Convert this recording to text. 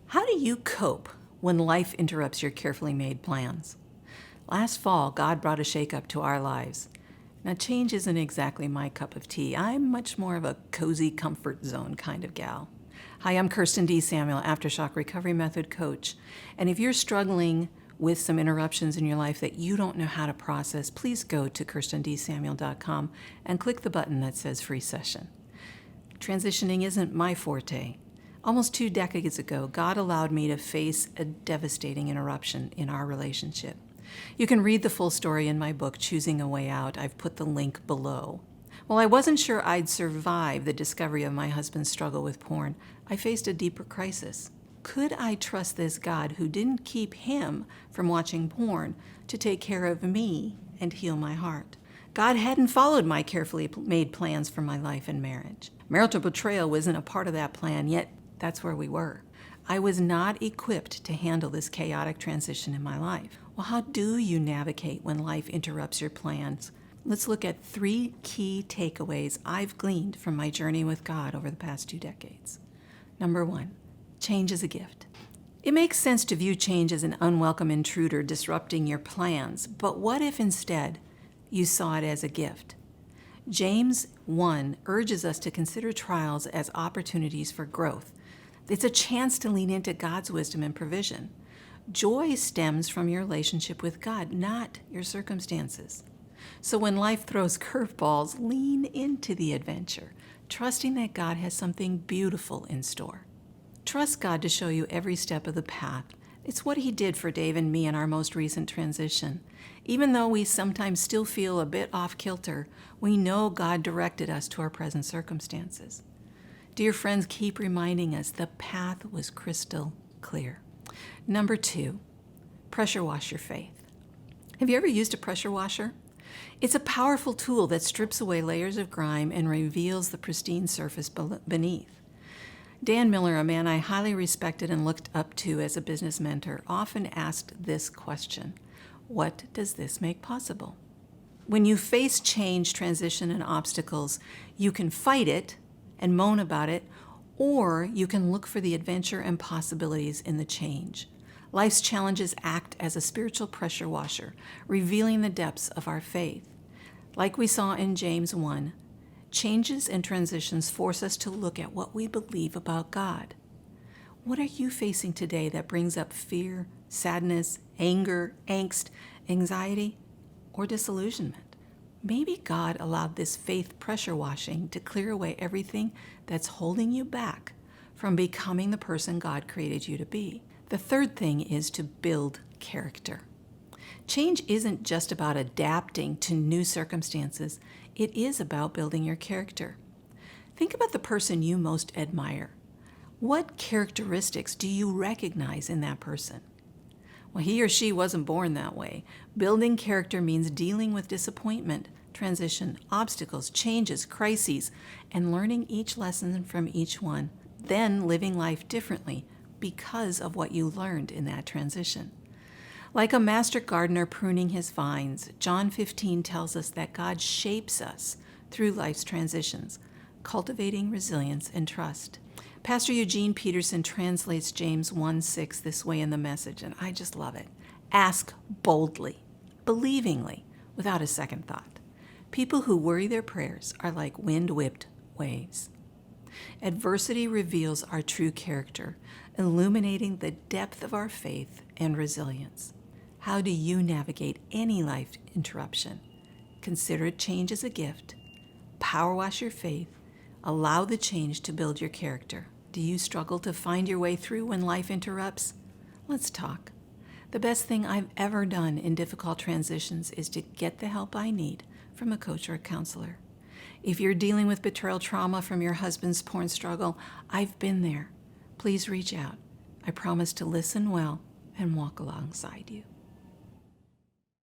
How do you cope when life interrupts your carefully made plans? Last fall, God brought a shakeup to our lives. Now, change isn't exactly my cup of tea. I'm much more of a cozy comfort zone kind of gal. Hi, I'm Kirsten D. Samuel, Aftershock Recovery Method Coach. And if you're struggling with some interruptions in your life that you don't know how to process, please go to kirstendsamuel.com and click the button that says Free Session. Transitioning isn't my forte. Almost 2 decades ago, God allowed me to face a devastating interruption in our relationship. You can read the full story in my book, Choosing a Way Out. I've put the link below. While I wasn't sure I'd survive the discovery of my husband's struggle with porn, I faced a deeper crisis. Could I trust this God who didn't keep him from watching porn to take care of me and heal my heart? God hadn't followed my carefully made plans for my life and marriage. Marital betrayal wasn't a part of that plan, yet that's where we were. I was not equipped to handle this chaotic transition in my life. Well, how do you navigate when life interrupts your plans? Let's look at 3 key takeaways I've gleaned from my journey with God over the past 2 decades. Number 1, change is a gift. It makes sense to view change as an unwelcome intruder disrupting your plans, but what if instead you saw it as a gift? James 1 urges us to consider trials as opportunities for growth. It's a chance to lean into God's wisdom and provision. Joy stems from your relationship with God, not your circumstances. So when life throws curveballs, lean into the adventure, trusting that God has something beautiful in store. Trust God to show you every step of the path. It's what He did for Dave and me in our most recent transition. Even though we sometimes still feel a bit off kilter, we know God directed us to our present circumstances. Dear friends, keep reminding us the path was crystal clear. Number 2, pressure wash your faith. Have you ever used a pressure washer? It's a powerful tool that strips away layers of grime and reveals the pristine surface beneath. Dan Miller, a man I highly respected and looked up to as a business mentor, often asked this question: what does this make possible? When you face change, transition, and obstacles, you can fight it and moan about it, or you can look for the adventure and possibilities in the change. Life's challenges act as a spiritual pressure washer, revealing the depths of our faith. Like we saw in James 1, changes and transitions force us to look at what we believe about God. What are you facing today that brings up fear, sadness, anger, angst, anxiety, or disillusionment? Maybe God allowed this faith pressure washing to clear away everything that's holding you back from becoming the person God created you to be. The third thing is to build character. Change isn't just about adapting to new circumstances. It is about building your character. Think about the person you most admire. What characteristics do you recognize in that person? Well, he or she wasn't born that way. Building character means dealing with disappointment, transition, obstacles, changes, crises, and learning each lesson from each one, then living life differently because of what you learned in that transition. Like a master gardener pruning his vines, John 15 tells us that God shapes us through life's transitions, cultivating resilience and trust. Pastor Eugene Peterson translates James 1:6 this way in the Message, and I just love it. Ask boldly, believingly, without a second thought. People who worry their prayers are like wind-whipped waves. Adversity reveals our true character, illuminating the depth of our faith and resilience. How do you navigate any life interruption? Consider change as a gift. Power wash your faith. Allow the change to build your character. Do you struggle to find your way through when life interrupts? Let's talk. The best thing I've ever done in difficult transitions is to get the help I need from a coach or a counselor. If you're dealing with betrayal trauma from your husband's porn struggle, I've been there. Please reach out. I promise to listen well and walk alongside you.